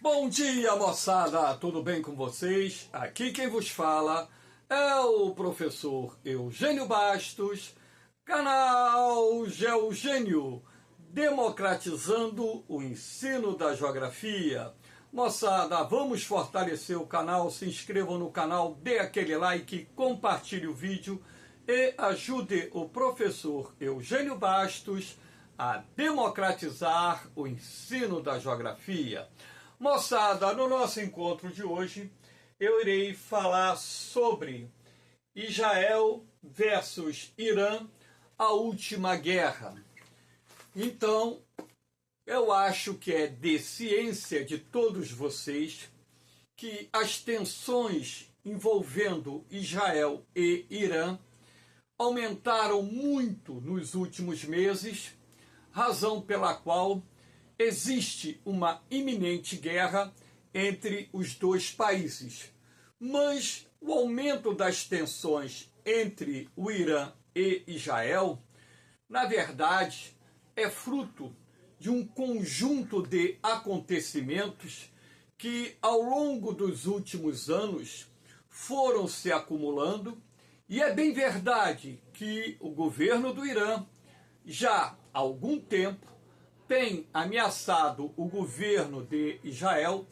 Bom dia, moçada! Tudo bem com vocês? Aqui quem vos fala é o professor Eugênio Bastos, canal Geogênio, democratizando o ensino da geografia. Moçada, vamos fortalecer o canal, se inscrevam no canal, dê aquele like, compartilhe o vídeo e ajude o professor Eugênio Bastos a democratizar o ensino da geografia. Moçada, no nosso encontro de hoje, eu irei falar sobre Israel versus Irã, a última guerra. Então, eu acho que é de ciência de todos vocês que as tensões envolvendo Israel e Irã aumentaram muito nos últimos meses, razão pela qual existe uma iminente guerra entre os dois países. Mas o aumento das tensões entre o Irã e Israel, na verdade, é fruto de um conjunto de acontecimentos que, ao longo dos últimos anos, foram se acumulando, e é bem verdade que o governo do Irã, já há algum tempo, tem ameaçado o governo de Israel,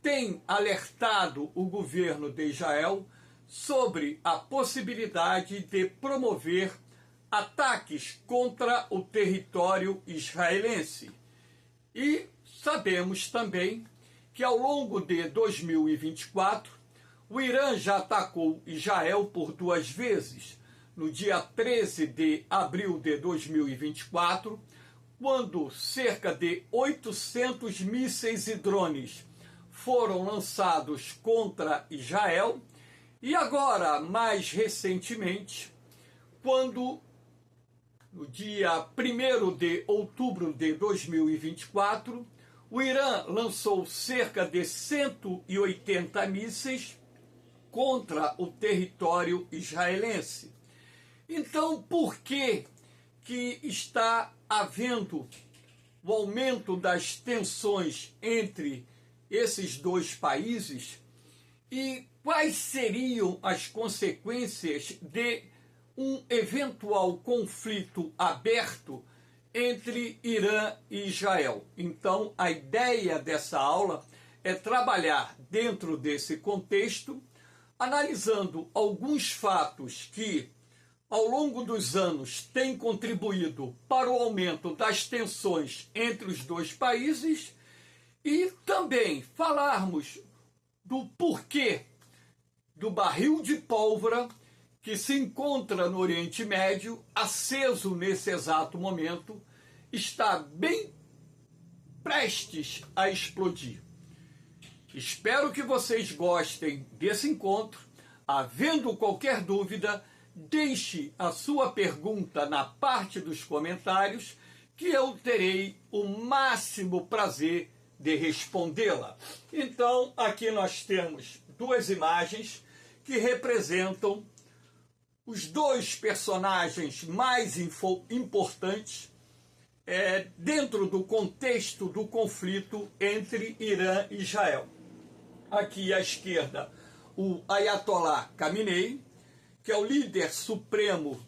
tem alertado o governo de Israel sobre a possibilidade de promover ataques contra o território israelense. E sabemos também que ao longo de 2024, o Irã já atacou Israel por 2 vezes, no dia 13 de abril de 2024, quando cerca de 800 mísseis e drones foram lançados contra Israel, e agora, mais recentemente, quando no dia 1º de outubro de 2024, o Irã lançou cerca de 180 mísseis contra o território israelense. Então, por que está havendo o aumento das tensões entre esses dois países e quais seriam as consequências de um eventual conflito aberto entre Irã e Israel? Então, a ideia dessa aula é trabalhar dentro desse contexto, analisando alguns fatos que ao longo dos anos tem contribuído para o aumento das tensões entre os dois países e também falarmos do porquê do barril de pólvora que se encontra no Oriente Médio, aceso nesse exato momento, está bem prestes a explodir. Espero que vocês gostem desse encontro. Havendo qualquer dúvida, deixe a sua pergunta na parte dos comentários, que eu terei o máximo prazer de respondê-la. Então, aqui nós temos 2 imagens que representam os 2 personagens mais importantes dentro do contexto do conflito entre Irã e Israel. Aqui à esquerda, o Ayatollah Khamenei, que é o líder supremo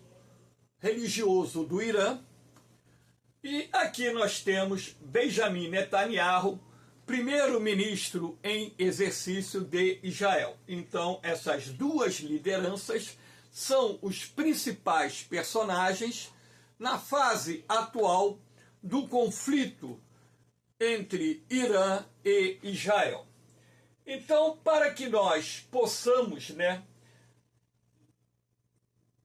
religioso do Irã. E aqui nós temos Benjamin Netanyahu, primeiro-ministro em exercício de Israel. Então, essas 2 lideranças são os principais personagens na fase atual do conflito entre Irã e Israel. Então, para que nós possamos,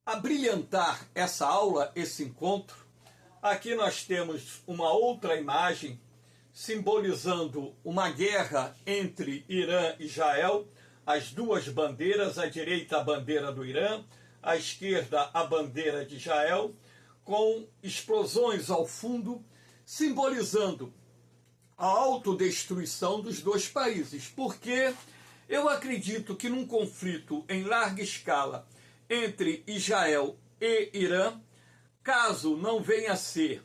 abrilhantar essa aula, esse encontro, aqui nós temos uma outra imagem simbolizando uma guerra entre Irã e Israel, as 2 bandeiras, à direita a bandeira do Irã, à esquerda a bandeira de Israel, com explosões ao fundo, simbolizando a autodestruição dos 2 países, porque eu acredito que num conflito em larga escala entre Israel e Irã, caso não venha a ser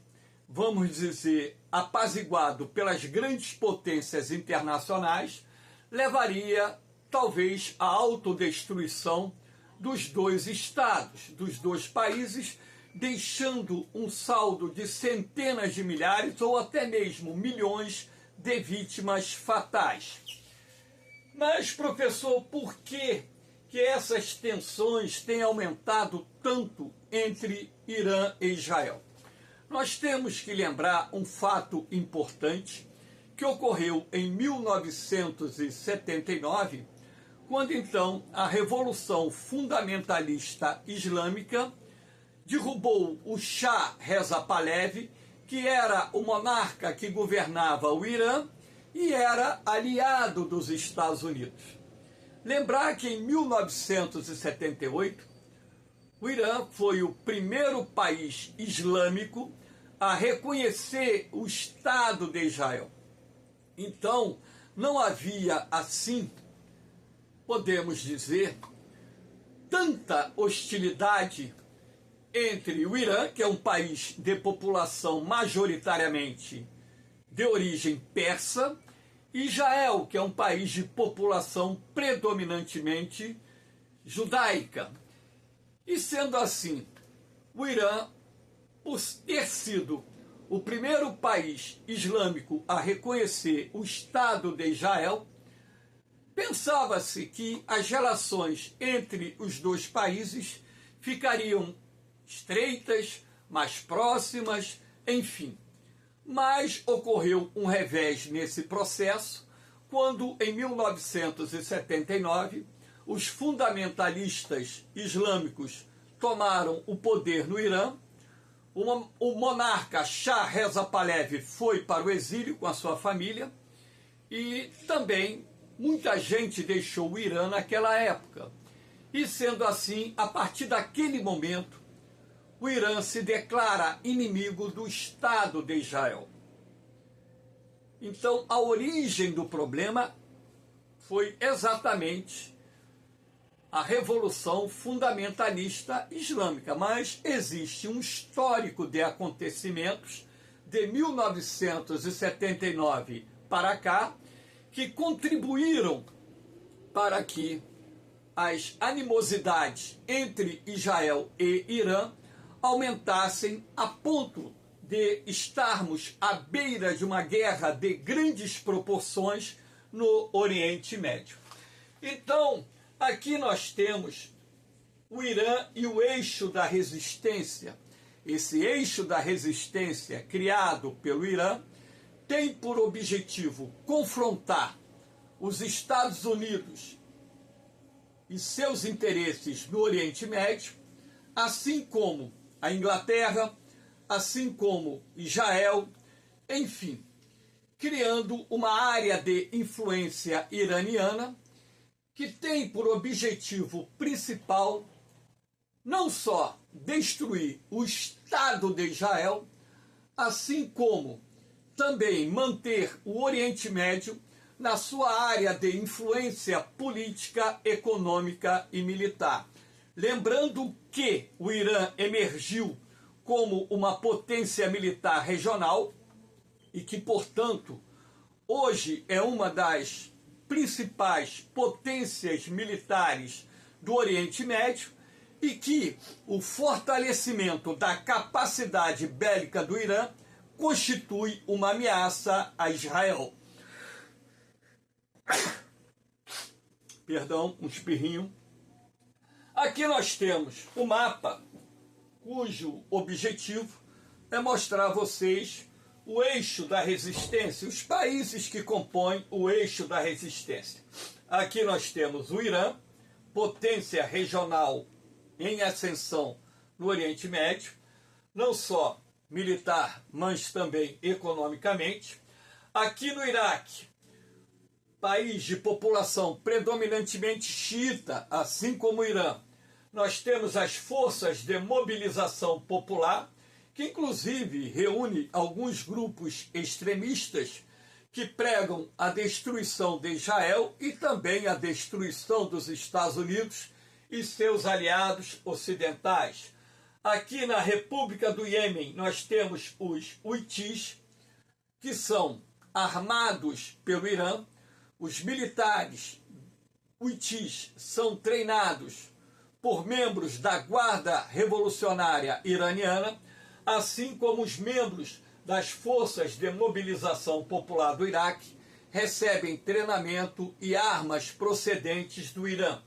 vamos dizer, apaziguado pelas grandes potências internacionais, levaria talvez à autodestruição dos dois estados, dos dois países, deixando um saldo de centenas de milhares ou até mesmo milhões de vítimas fatais. Mas, professor, por que essas tensões têm aumentado tanto entre Irã e Israel? Nós temos que lembrar um fato importante que ocorreu em 1979, quando então a Revolução Fundamentalista Islâmica derrubou o Shah Reza Pahlavi, que era o monarca que governava o Irã e era aliado dos Estados Unidos. Lembrar que em 1978, o Irã foi o primeiro país islâmico a reconhecer o Estado de Israel. Então, não havia assim, podemos dizer, tanta hostilidade entre o Irã, que é um país de população majoritariamente de origem persa, e Israel, que é um país de população predominantemente judaica. E sendo assim, o Irã, por ter sido o primeiro país islâmico a reconhecer o Estado de Israel, pensava-se que as relações entre os dois países ficariam estreitas, mais próximas, enfim. Mas ocorreu um revés nesse processo, quando em 1979 os fundamentalistas islâmicos tomaram o poder no Irã. O monarca Shah Reza Pahlavi foi para o exílio com a sua família e também muita gente deixou o Irã naquela época. E sendo assim, a partir daquele momento, o Irã se declara inimigo do Estado de Israel. Então, a origem do problema foi exatamente a Revolução Fundamentalista Islâmica, mas existe um histórico de acontecimentos de 1979 para cá que contribuíram para que as animosidades entre Israel e Irã aumentassem a ponto de estarmos à beira de uma guerra de grandes proporções no Oriente Médio. Então, aqui nós temos o Irã e o eixo da resistência. Esse eixo da resistência criado pelo Irã tem por objetivo confrontar os Estados Unidos e seus interesses no Oriente Médio, assim como a Inglaterra, assim como Israel, enfim, criando uma área de influência iraniana que tem por objetivo principal não só destruir o Estado de Israel, assim como também manter o Oriente Médio na sua área de influência política, econômica e militar. Lembrando que o Irã emergiu como uma potência militar regional e que, portanto, hoje é uma das principais potências militares do Oriente Médio e que o fortalecimento da capacidade bélica do Irã constitui uma ameaça a Israel. Perdão, um espirrinho. Aqui nós temos o mapa, cujo objetivo é mostrar a vocês o eixo da resistência, os países que compõem o eixo da resistência. Aqui nós temos o Irã, potência regional em ascensão no Oriente Médio, não só militar, mas também economicamente. Aqui no Iraque, país de população predominantemente xiita, assim como o Irã, nós temos as forças de mobilização popular, que inclusive reúne alguns grupos extremistas que pregam a destruição de Israel e também a destruição dos Estados Unidos e seus aliados ocidentais. Aqui na República do Iêmen nós temos os Houthis, que são armados pelo Irã. Os militares Houthis são treinados por membros da Guarda Revolucionária Iraniana, assim como os membros das Forças de Mobilização Popular do Iraque recebem treinamento e armas procedentes do Irã.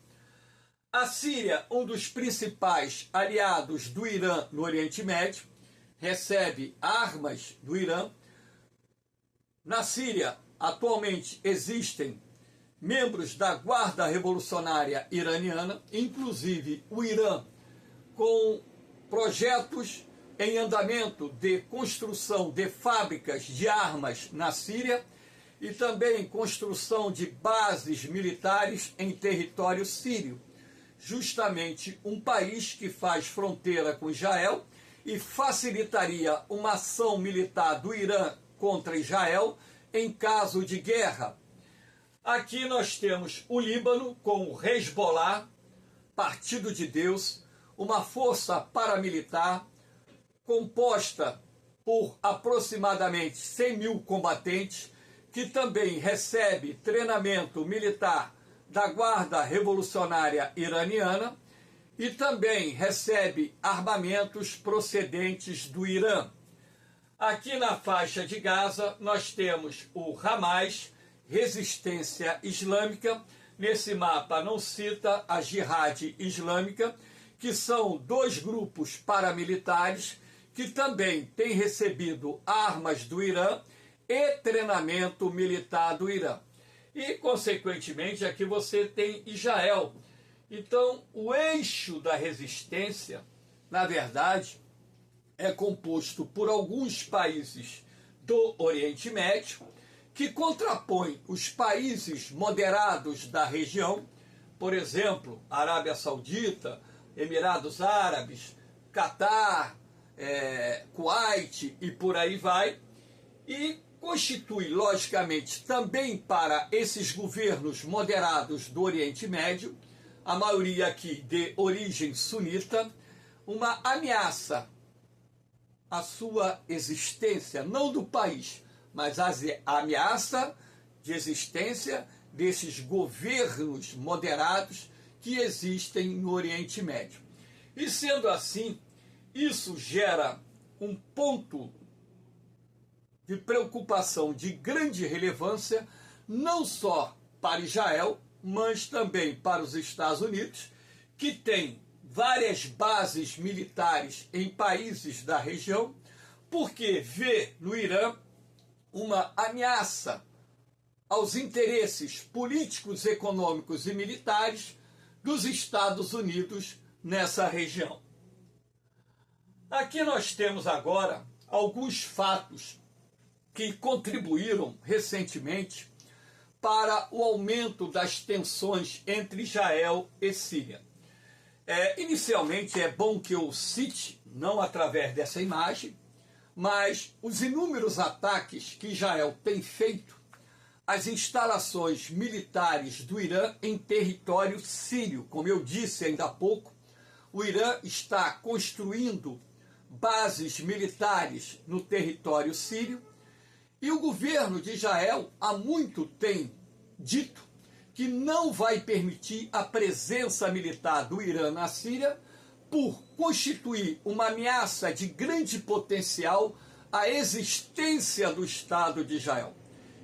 A Síria, um dos principais aliados do Irã no Oriente Médio, recebe armas do Irã. Na Síria, atualmente existem membros da Guarda Revolucionária Iraniana, inclusive o Irã, com projetos em andamento de construção de fábricas de armas na Síria e também construção de bases militares em território sírio, justamente um país que faz fronteira com Israel e facilitaria uma ação militar do Irã contra Israel em caso de guerra. Aqui nós temos o Líbano com o Hezbollah, Partido de Deus, uma força paramilitar composta por aproximadamente 100 mil combatentes, que também recebe treinamento militar da Guarda Revolucionária Iraniana e também recebe armamentos procedentes do Irã. Aqui na faixa de Gaza nós temos o Hamas, Resistência Islâmica. Nesse mapa não cita a Jihad Islâmica, que são dois grupos paramilitares que também têm recebido armas do Irã e treinamento militar do Irã. E, consequentemente, aqui você tem Israel. Então, o eixo da resistência, na verdade, é composto por alguns países do Oriente Médio, que contrapõem os países moderados da região, por exemplo, Arábia Saudita, Emirados Árabes, Catar, Kuwait e por aí vai, e constitui, logicamente, também para esses governos moderados do Oriente Médio, a maioria aqui de origem sunita, uma ameaça à sua existência, não do país, mas a ameaça de existência desses governos moderados que existem no Oriente Médio. E sendo assim, isso gera um ponto de preocupação de grande relevância, não só para Israel, mas também para os Estados Unidos, que tem várias bases militares em países da região, porque vê no Irã uma ameaça aos interesses políticos, econômicos e militares dos Estados Unidos nessa região. Aqui nós temos agora alguns fatos que contribuíram recentemente para o aumento das tensões entre Israel e Síria. Inicialmente é bom que eu cite, não através dessa imagem, mas os inúmeros ataques que Israel tem feito às instalações militares do Irã em território sírio. Como eu disse ainda há pouco, o Irã está construindo bases militares no território sírio e o governo de Israel há muito tem dito que não vai permitir a presença militar do Irã na Síria por constituir uma ameaça de grande potencial à existência do Estado de Israel.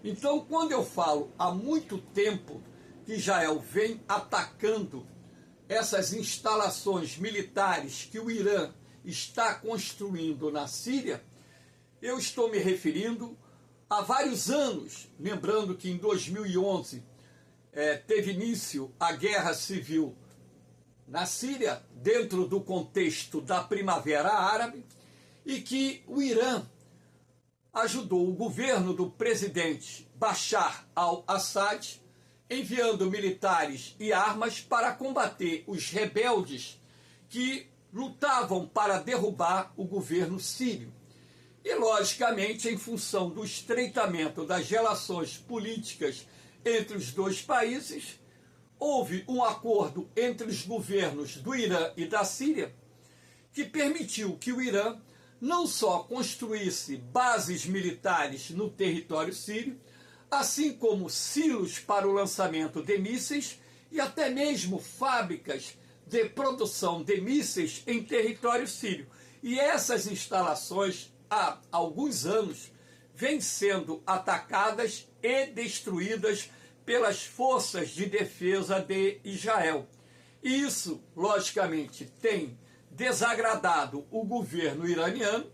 Então, quando eu falo há muito tempo que Israel vem atacando essas instalações militares que o Irã está construindo na Síria, eu estou me referindo a vários anos, lembrando que em 2011 teve início a Guerra Civil na Síria, dentro do contexto da Primavera Árabe, e que o Irã ajudou o governo do presidente Bashar al-Assad, enviando militares e armas para combater os rebeldes que lutavam para derrubar o governo sírio. E, logicamente, em função do estreitamento das relações políticas entre os dois países, houve um acordo entre os governos do Irã e da Síria que permitiu que o Irã não só construísse bases militares no território sírio, assim como silos para o lançamento de mísseis e até mesmo fábricas de produção de mísseis em território sírio. E essas instalações, há alguns anos, vêm sendo atacadas e destruídas pelas forças de defesa de Israel. E isso, logicamente, tem desagradado o governo iraniano,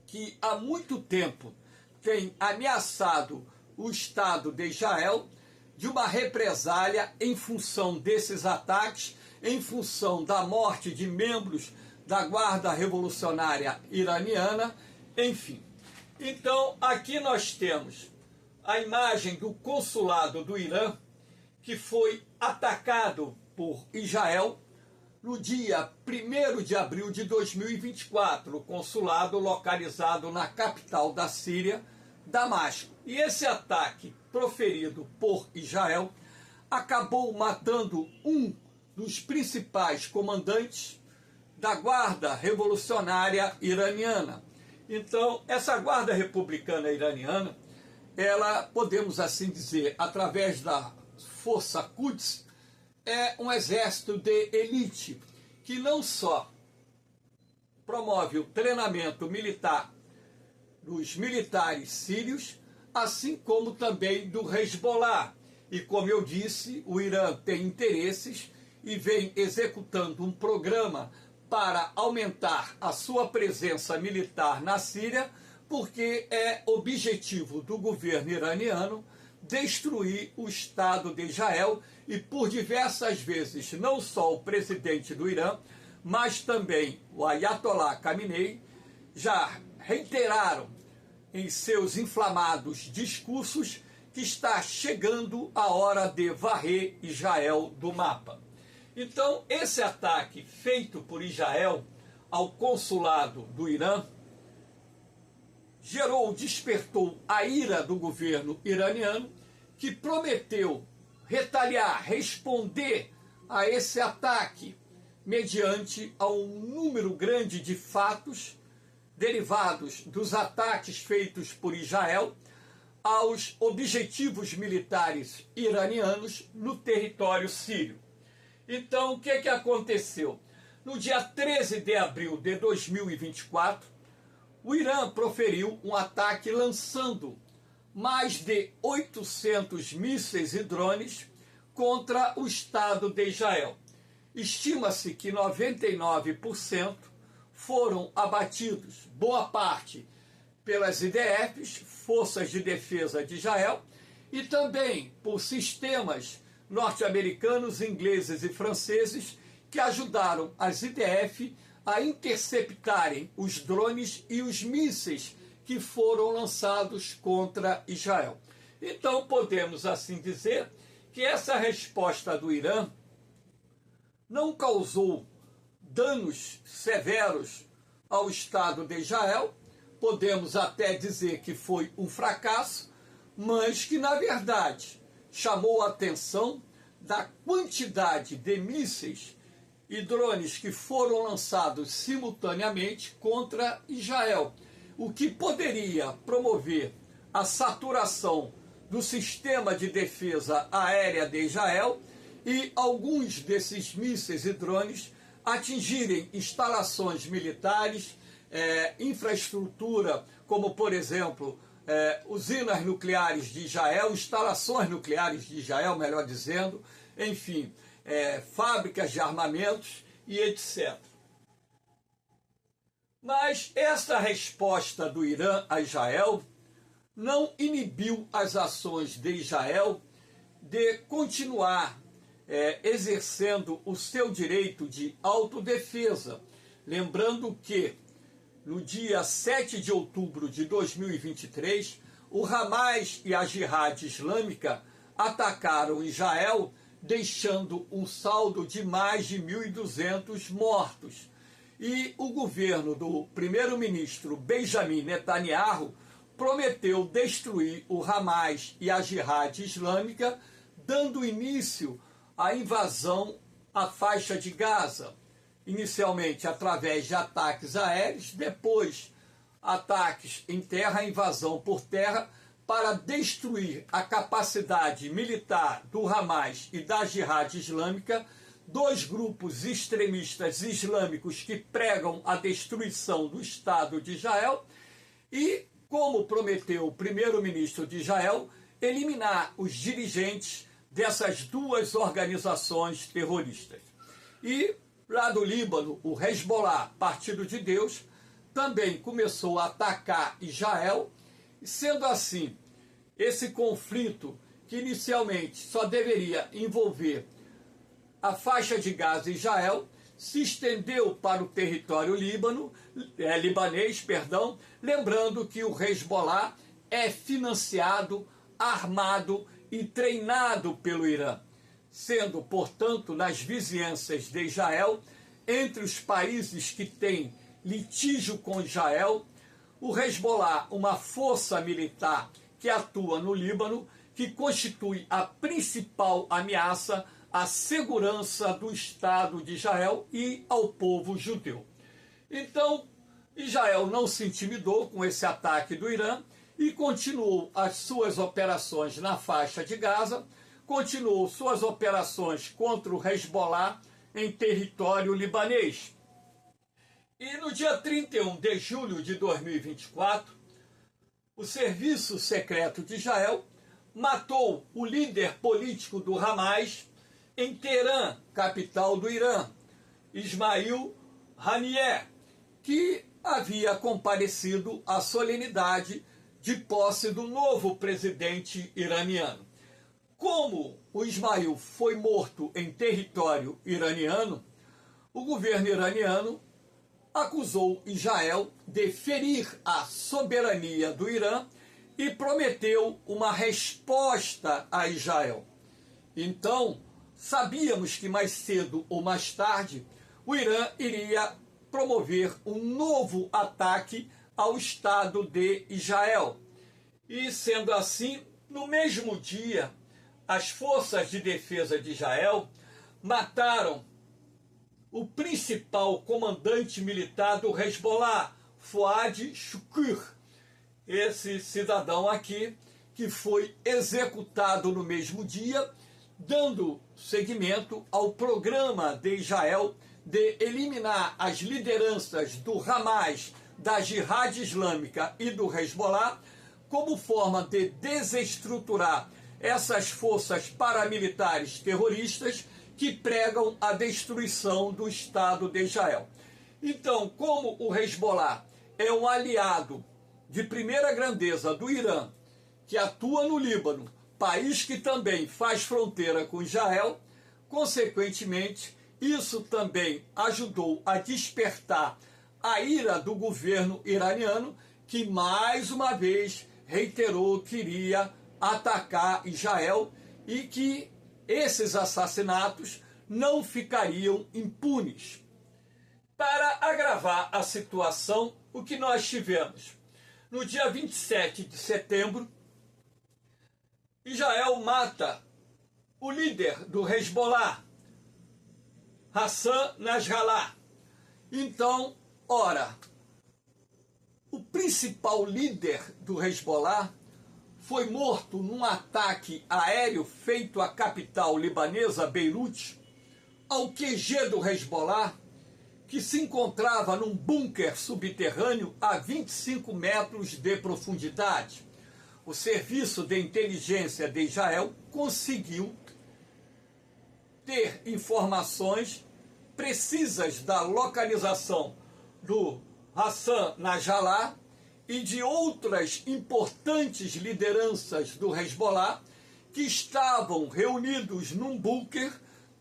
que há muito tempo tem ameaçado o Estado de Israel de uma represália em função desses ataques, em função da morte de membros da Guarda Revolucionária Iraniana, enfim. Então, aqui nós temos a imagem do consulado do Irã, que foi atacado por Israel no dia 1º de abril de 2024, o consulado localizado na capital da Síria, Damasco. E esse ataque proferido por Israel acabou matando um dos principais comandantes da Guarda Revolucionária Iraniana. Então, essa Guarda Republicana Iraniana, ela, podemos assim dizer, através da Força Quds, é um exército de elite que não só promove o treinamento militar dos militares sírios, assim como também do Hezbollah. E como eu disse, o Irã tem interesses e vem executando um programa para aumentar a sua presença militar na Síria, porque é objetivo do governo iraniano destruir o Estado de Israel, e por diversas vezes não só o presidente do Irã, mas também o Ayatollah Khamenei já reiteraram em seus inflamados discursos que está chegando a hora de varrer Israel do mapa. Então, esse ataque feito por Israel ao consulado do Irã despertou a ira do governo iraniano, que prometeu retaliar, responder a esse ataque mediante a um número grande de fatos derivados dos ataques feitos por Israel aos objetivos militares iranianos no território sírio. Então, o que aconteceu? No dia 13 de abril de 2024, o Irã proferiu um ataque lançando mais de 800 mísseis e drones contra o Estado de Israel. Estima-se que 99% foram abatidos, boa parte pelas IDFs, Forças de Defesa de Israel, e também por sistemas norte-americanos, ingleses e franceses que ajudaram as IDF a interceptarem os drones e os mísseis que foram lançados contra Israel. Então, podemos assim dizer que essa resposta do Irã não causou danos severos ao Estado de Israel, podemos até dizer que foi um fracasso, mas que, na verdade, chamou a atenção da quantidade de mísseis e drones que foram lançados simultaneamente contra Israel, o que poderia promover a saturação do sistema de defesa aérea de Israel e alguns desses mísseis e drones atingirem instalações militares, infraestrutura, como, por exemplo, usinas nucleares de Israel, instalações nucleares de Israel, melhor dizendo, enfim, fábricas de armamentos e etc. Mas essa resposta do Irã a Israel não inibiu as ações de Israel de continuar exercendo o seu direito de autodefesa. Lembrando que, no dia 7 de outubro de 2023, o Hamas e a Jihad Islâmica atacaram Israel, deixando um saldo de mais de 1.200 mortos. E o governo do primeiro-ministro Benjamin Netanyahu prometeu destruir o Hamas e a Jihad Islâmica, dando início à invasão à faixa de Gaza. inicialmente através de ataques aéreos, depois ataques em terra, invasão por terra, para destruir a capacidade militar do Hamas e da Jihad Islâmica, dois grupos extremistas islâmicos que pregam a destruição do Estado de Israel, e, como prometeu o primeiro-ministro de Israel, eliminar os dirigentes dessas duas organizações terroristas. E, lá do Líbano, o Hezbollah, Partido de Deus, também começou a atacar Israel, sendo assim, esse conflito, que inicialmente só deveria envolver a faixa de Gaza e Israel, se estendeu para o território libanês, lembrando que o Hezbollah é financiado, armado e treinado pelo Irã, sendo, portanto, nas vizinhanças de Israel, entre os países que têm litígio com Israel, o Hezbollah, uma força militar que atua no Líbano, que constitui a principal ameaça à segurança do Estado de Israel e ao povo judeu. Então, Israel não se intimidou com esse ataque do Irã e continuou as suas operações na faixa de Gaza, continuou suas operações contra o Hezbollah em território libanês. E no dia 31 de julho de 2024, o Serviço Secreto de Israel matou o líder político do Hamas em Teherã, capital do Irã, Ismail Haniyeh, que havia comparecido à solenidade de posse do novo presidente iraniano. Como o Ismail foi morto em território iraniano, o governo iraniano acusou Israel de ferir a soberania do Irã e prometeu uma resposta a Israel. Então, sabíamos que mais cedo ou mais tarde o Irã iria promover um novo ataque ao Estado de Israel. E, sendo assim, no mesmo dia, as forças de defesa de Israel mataram o principal comandante militar do Hezbollah, Fouad Shukr, esse cidadão aqui, que foi executado no mesmo dia, dando seguimento ao programa de Israel de eliminar as lideranças do Hamas, da Jihad Islâmica e do Hezbollah, como forma de desestruturar essas forças paramilitares terroristas que pregam a destruição do Estado de Israel. Então, como o Hezbollah é um aliado de primeira grandeza do Irã, que atua no Líbano, país que também faz fronteira com Israel, consequentemente, isso também ajudou a despertar a ira do governo iraniano, que mais uma vez reiterou que iria atacar Israel e que esses assassinatos não ficariam impunes. Para agravar a situação, o que nós tivemos? No dia 27 de setembro, Israel mata o líder do Hezbollah, Hassan Nasrallah. Então, ora, o principal líder do Hezbollah foi morto num ataque aéreo feito à capital libanesa, Beirute, ao QG do Hezbollah, que se encontrava num bunker subterrâneo a 25 metros de profundidade. O Serviço de Inteligência de Israel conseguiu ter informações precisas da localização do Hassan Nasrallah e de outras importantes lideranças do Hezbollah que estavam reunidos num bunker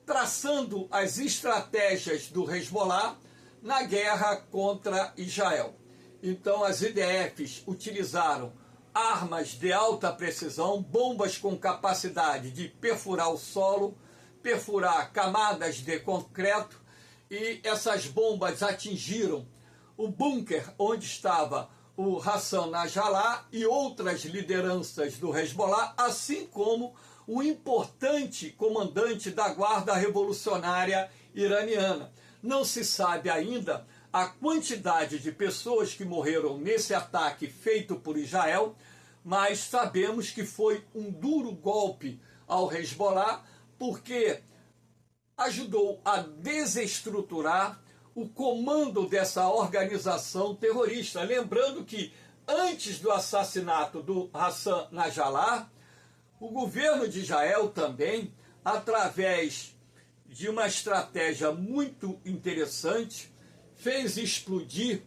traçando as estratégias do Hezbollah na guerra contra Israel. Então as IDFs utilizaram armas de alta precisão, bombas com capacidade de perfurar o solo, perfurar camadas de concreto, e essas bombas atingiram o bunker onde estava o Hassan Nasrallah e outras lideranças do Hezbollah, assim como o importante comandante da Guarda Revolucionária Iraniana. Não se sabe ainda a quantidade de pessoas que morreram nesse ataque feito por Israel, mas sabemos que foi um duro golpe ao Hezbollah, porque ajudou a desestruturar o comando dessa organização terrorista. Lembrando que antes do assassinato do Hassan Nasrallah, o governo de Israel também, através de uma estratégia muito interessante, fez explodir,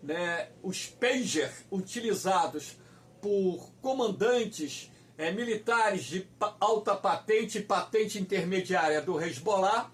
né, os pager utilizados por comandantes militares de alta patente e patente intermediária do Hezbollah,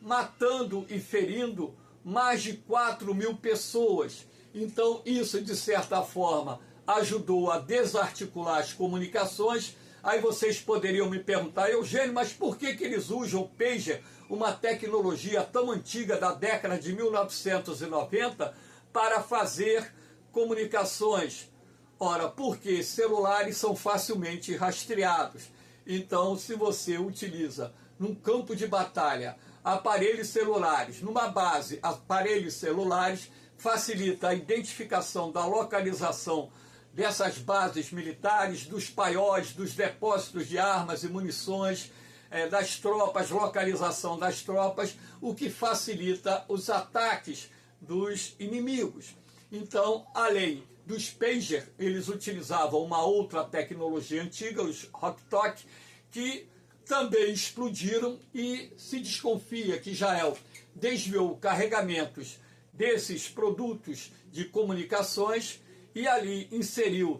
matando e ferindo mais de 4.000 pessoas. Então isso, de certa forma, ajudou a desarticular as comunicações. Aí vocês poderiam me perguntar: Eugênio, mas por que eles usam o pager, uma tecnologia tão antiga da década de 1990, para fazer comunicações? Ora, porque celulares são facilmente rastreados. Então, se você utiliza num campo de batalha aparelhos celulares, numa base, aparelhos celulares, facilita a identificação da localização dessas bases militares, dos paióis, dos depósitos de armas e munições, das tropas, localização das tropas, o que facilita os ataques dos inimigos. Então, além dos pager, eles utilizavam uma outra tecnologia antiga, os hot-talk, que também explodiram, e se desconfia que Israel desviou carregamentos desses produtos de comunicações e ali inseriu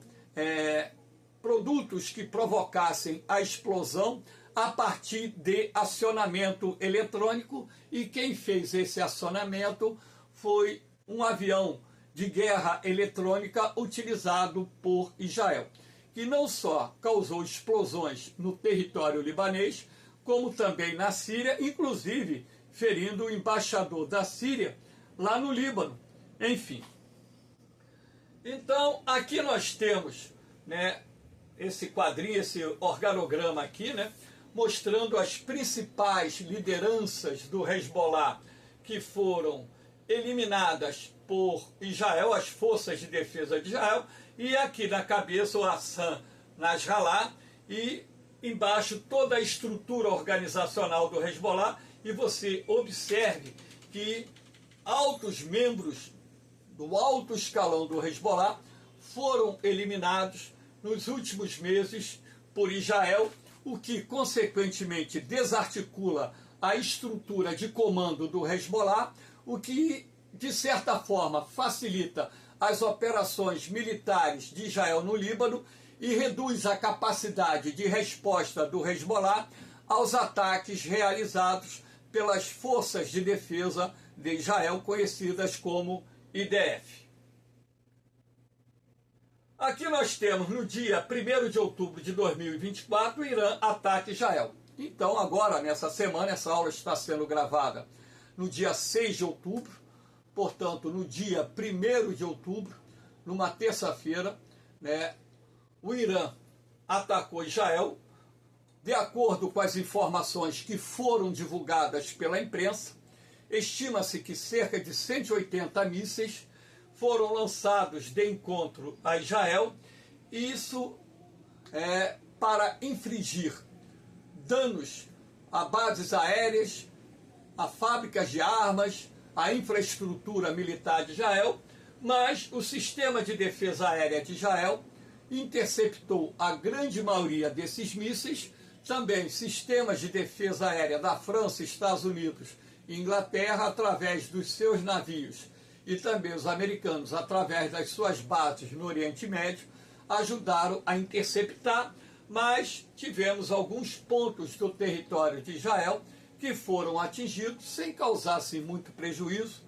produtos que provocassem a explosão a partir de acionamento eletrônico, e quem fez esse acionamento foi um avião de guerra eletrônica utilizado por Israel, que não só causou explosões no território libanês, como também na Síria, inclusive ferindo o embaixador da Síria lá no Líbano. Enfim. Então, aqui nós temos, né, esse quadrinho, esse organograma aqui, né, mostrando as principais lideranças do Hezbollah que foram eliminadas por Israel, as forças de defesa de Israel, e aqui na cabeça o Hassan Nasrallah, e embaixo toda a estrutura organizacional do Hezbollah. E você observe que altos membros do alto escalão do Hezbollah foram eliminados nos últimos meses por Israel, o que consequentemente desarticula a estrutura de comando do Hezbollah, o que de certa forma facilita as operações militares de Israel no Líbano e reduz a capacidade de resposta do Hezbollah aos ataques realizados pelas forças de defesa de Israel, conhecidas como IDF. Aqui nós temos, no dia 1º de outubro de 2024, o Irã ataca Israel. Então agora, nessa semana, essa aula está sendo gravada no dia 6 de outubro, portanto, no dia 1º de outubro, numa terça-feira, né, o Irã atacou Israel. De acordo com as informações que foram divulgadas pela imprensa, estima-se que cerca de 180 mísseis foram lançados de encontro a Israel, e isso para infligir danos a bases aéreas, a fábricas de armas, a infraestrutura militar de Israel. Mas o sistema de defesa aérea de Israel interceptou a grande maioria desses mísseis. Também sistemas de defesa aérea da França, Estados Unidos e Inglaterra, através dos seus navios, e também os americanos, através das suas bases no Oriente Médio, ajudaram a interceptar. Mas tivemos alguns pontos do território de Israel que foram atingidos sem causar assim, muito prejuízo,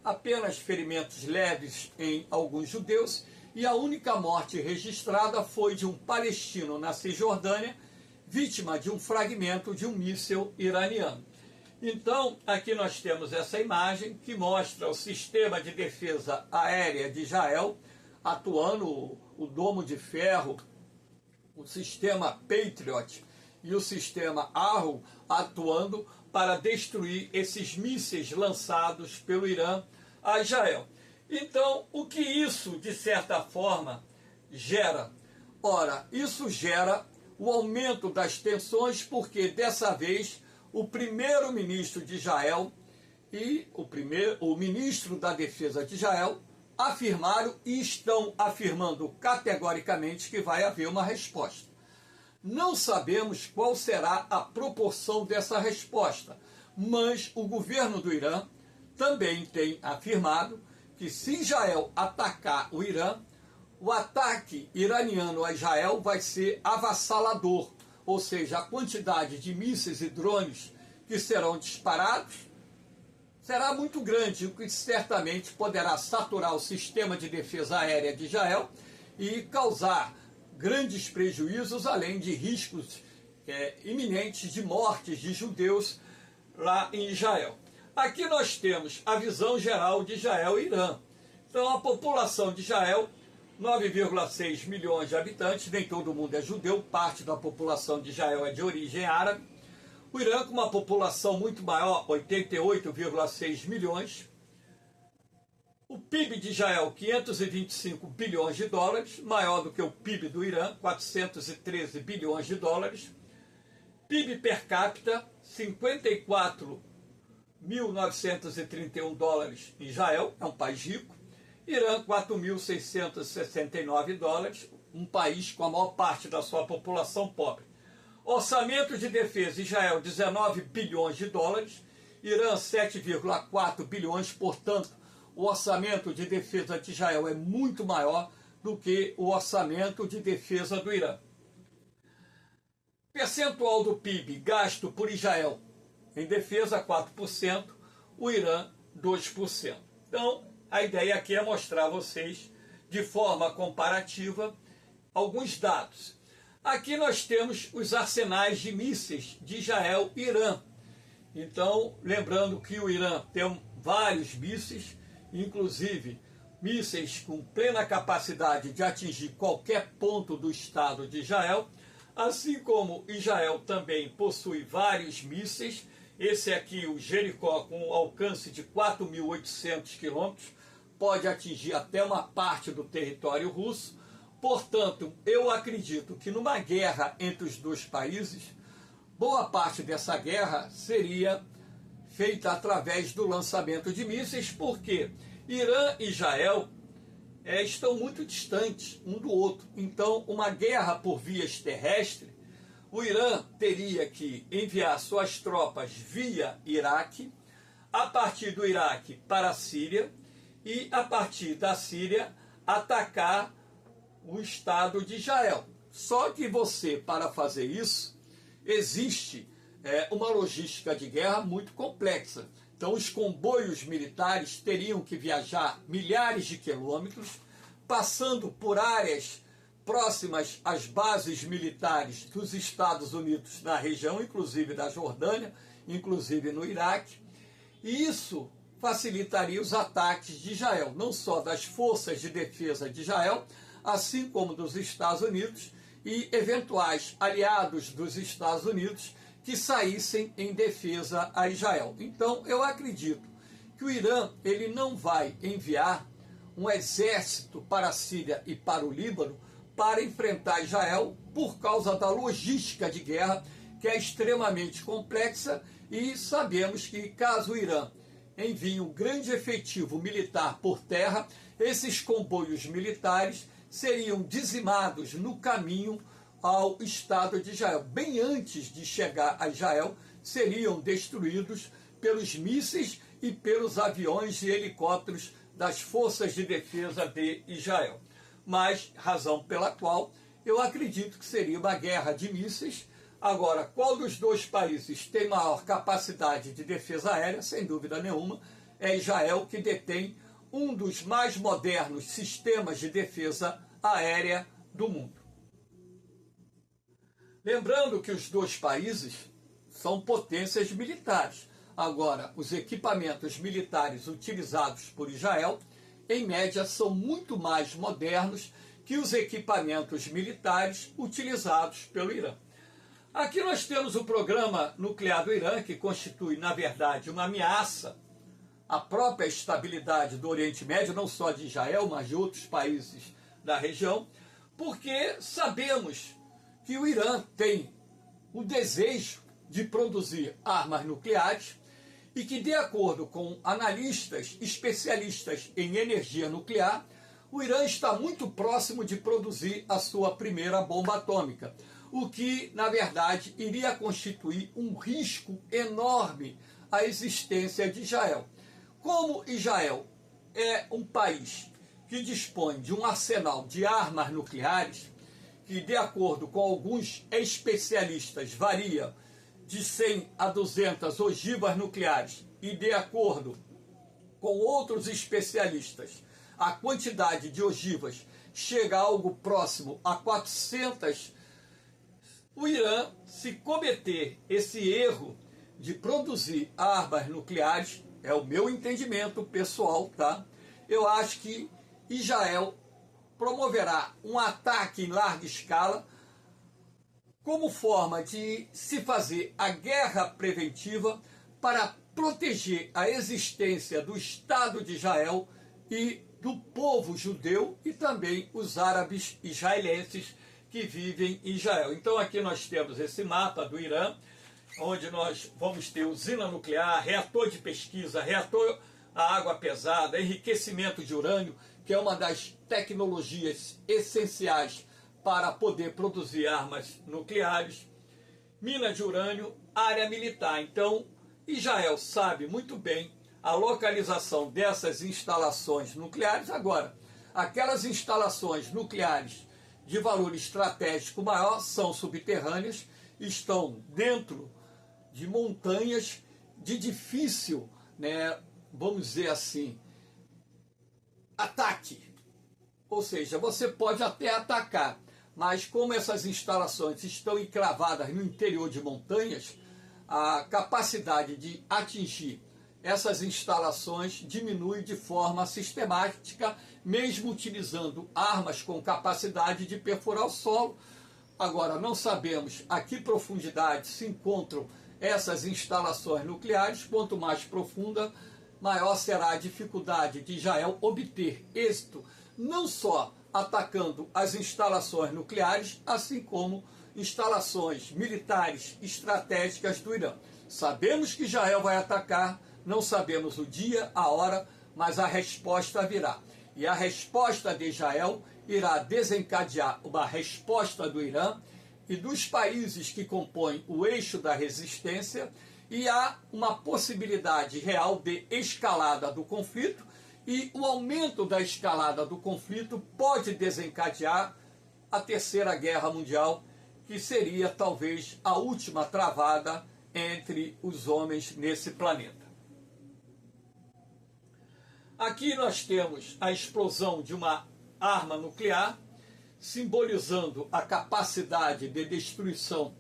apenas ferimentos leves em alguns judeus, e a única morte registrada foi de um palestino na Cisjordânia, vítima de um fragmento de um míssil iraniano. Então, aqui nós temos essa imagem que mostra o sistema de defesa aérea de Israel atuando, o domo de ferro, o sistema Patriot e o sistema Arrow atuando para destruir esses mísseis lançados pelo Irã a Israel. Então, o que isso, de certa forma, gera? Ora, isso gera o aumento das tensões, porque dessa vez o primeiro-ministro de Israel e o ministro da Defesa de Israel afirmaram e estão afirmando categoricamente que vai haver uma resposta. Não sabemos qual será a proporção dessa resposta, mas o governo do Irã também tem afirmado que se Israel atacar o Irã, o ataque iraniano a Israel vai ser avassalador, ou seja, a quantidade de mísseis e drones que serão disparados será muito grande, o que certamente poderá saturar o sistema de defesa aérea de Israel e causar grandes prejuízos, além de riscos iminentes de mortes de judeus lá em Israel. Aqui nós temos a visão geral de Israel e Irã. Então a população de Israel, 9,6 milhões de habitantes, nem todo mundo é judeu, parte da população de Israel é de origem árabe. O Irã, com uma população muito maior, 88,6 milhões. O PIB de Israel, 525 bilhões de dólares, maior do que o PIB do Irã, 413 bilhões de dólares. PIB per capita, 54.931 dólares em Israel, é um país rico. Irã, 4.669 dólares, um país com a maior parte da sua população pobre. Orçamento de defesa, Israel, 19 bilhões de dólares. Irã, 7,4 bilhões, portanto, o orçamento de defesa de Israel é muito maior do que o orçamento de defesa do Irã. Percentual do PIB gasto por Israel em defesa, 4%, o Irã, 2%. Então, a ideia aqui é mostrar a vocês, de forma comparativa, alguns dados. Aqui nós temos os arsenais de mísseis de Israel e Irã. Então, lembrando que o Irã tem vários mísseis, inclusive mísseis com plena capacidade de atingir qualquer ponto do Estado de Israel, assim como Israel também possui vários mísseis. Esse aqui, o Jericó, com alcance de 4.800 quilômetros, pode atingir até uma parte do território russo. Portanto, eu acredito que numa guerra entre os dois países, boa parte dessa guerra seria feita através do lançamento de mísseis, porque Irã e Israel estão muito distantes um do outro. Então, uma guerra por vias terrestres, o Irã teria que enviar suas tropas via Iraque, a partir do Iraque para a Síria, e a partir da Síria atacar o Estado de Israel. Só que para fazer isso, existe uma logística de guerra muito complexa. Então, os comboios militares teriam que viajar milhares de quilômetros, passando por áreas próximas às bases militares dos Estados Unidos na região, inclusive da Jordânia, inclusive no Iraque. E isso facilitaria os ataques de Israel, não só das forças de defesa de Israel, assim como dos Estados Unidos e eventuais aliados dos Estados Unidos que saíssem em defesa a Israel. Então, eu acredito que o Irã ele não vai enviar um exército para a Síria e para o Líbano para enfrentar Israel por causa da logística de guerra, que é extremamente complexa, e sabemos que caso o Irã envie um grande efetivo militar por terra, esses comboios militares seriam dizimados no caminho ao Estado de Israel. Bem antes de chegar a Israel, seriam destruídos pelos mísseis e pelos aviões e helicópteros das forças de defesa de Israel. Mas, razão pela qual eu acredito que seria uma guerra de mísseis. Agora, qual dos dois países tem maior capacidade de defesa aérea? Sem dúvida nenhuma, é Israel, que detém um dos mais modernos sistemas de defesa aérea do mundo. Lembrando que os dois países são potências militares. Agora, os equipamentos militares utilizados por Israel, em média, são muito mais modernos que os equipamentos militares utilizados pelo Irã. Aqui nós temos o programa nuclear do Irã, que constitui, na verdade, uma ameaça à própria estabilidade do Oriente Médio, não só de Israel, mas de outros países da região, porque sabemos que o Irã tem o desejo de produzir armas nucleares e que, de acordo com analistas especialistas em energia nuclear, o Irã está muito próximo de produzir a sua primeira bomba atômica, o que, na verdade, iria constituir um risco enorme à existência de Israel. Como Israel é um país que dispõe de um arsenal de armas nucleares, que, de acordo com alguns especialistas, varia de 100 a 200 ogivas nucleares, e de acordo com outros especialistas, a quantidade de ogivas chega a algo próximo a 400. O Irã, se cometer esse erro de produzir armas nucleares, é o meu entendimento pessoal, tá? Eu acho que Israel promoverá um ataque em larga escala como forma de se fazer a guerra preventiva para proteger a existência do Estado de Israel e do povo judeu e também os árabes israelenses que vivem em Israel. Então aqui nós temos esse mapa do Irã, onde nós vamos ter usina nuclear, reator de pesquisa, reator a água pesada, enriquecimento de urânio, que é uma das tecnologias essenciais para poder produzir armas nucleares, mina de urânio, área militar. Então, Israel sabe muito bem a localização dessas instalações nucleares. Agora, aquelas instalações nucleares de valor estratégico maior são subterrâneas, estão dentro de montanhas de difícil, vamos dizer assim, ataque. Ou seja, você pode até atacar, mas como essas instalações estão encravadas no interior de montanhas, a capacidade de atingir essas instalações diminui de forma sistemática, mesmo utilizando armas com capacidade de perfurar o solo. Agora, não sabemos a que profundidade se encontram essas instalações nucleares. Quanto mais profunda, maior será a dificuldade de Israel obter êxito, não só atacando as instalações nucleares, assim como instalações militares estratégicas do Irã. Sabemos que Israel vai atacar, não sabemos o dia, a hora, mas a resposta virá. E a resposta de Israel irá desencadear uma resposta do Irã e dos países que compõem o eixo da resistência, e há uma possibilidade real de escalada do conflito, e o aumento da escalada do conflito pode desencadear a Terceira Guerra Mundial, que seria talvez a última travada entre os homens nesse planeta. Aqui nós temos a explosão de uma arma nuclear, simbolizando a capacidade de destruição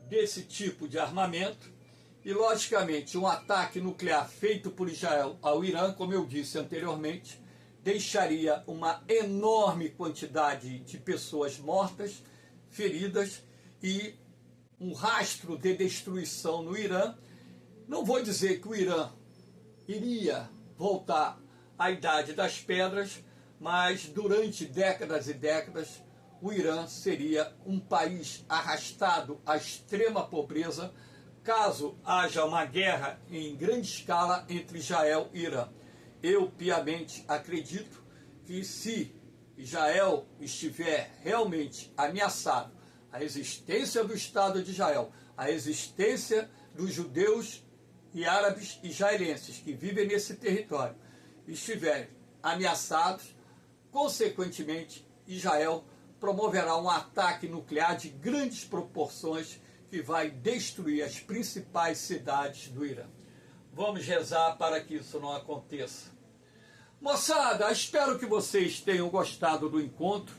desse tipo de armamento. E, logicamente, um ataque nuclear feito por Israel ao Irã, como eu disse anteriormente, deixaria uma enorme quantidade de pessoas mortas, feridas e um rastro de destruição no Irã. Não vou dizer que o Irã iria voltar à Idade das Pedras, mas durante décadas e décadas o Irã seria um país arrastado à extrema pobreza caso haja uma guerra em grande escala entre Israel e Irã. Eu piamente acredito que, se Israel estiver realmente ameaçado, a existência do Estado de Israel, a existência dos judeus e árabes israelenses que vivem nesse território, estiverem ameaçados, consequentemente, Israel promoverá um ataque nuclear de grandes proporções que vai destruir as principais cidades do Irã. Vamos rezar para que isso não aconteça. Moçada, espero que vocês tenham gostado do encontro.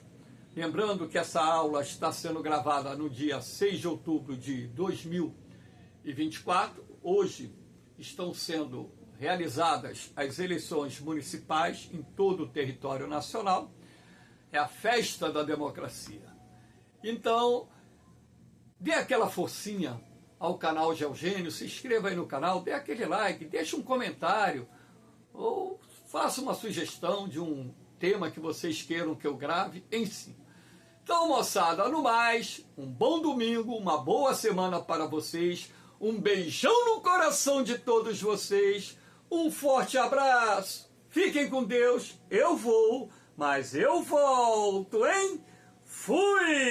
Lembrando que essa aula está sendo gravada no dia 6 de outubro de 2024. Hoje estão sendo realizadas as eleições municipais em todo o território nacional. É a festa da democracia. Então, dê aquela forcinha ao canal Geogênio, se inscreva aí no canal, dê aquele like, deixe um comentário, ou faça uma sugestão de um tema que vocês queiram que eu grave em si. Então, moçada, no mais, um bom domingo, uma boa semana para vocês, um beijão no coração de todos vocês, um forte abraço, fiquem com Deus, eu vou, mas eu volto, hein? Fui!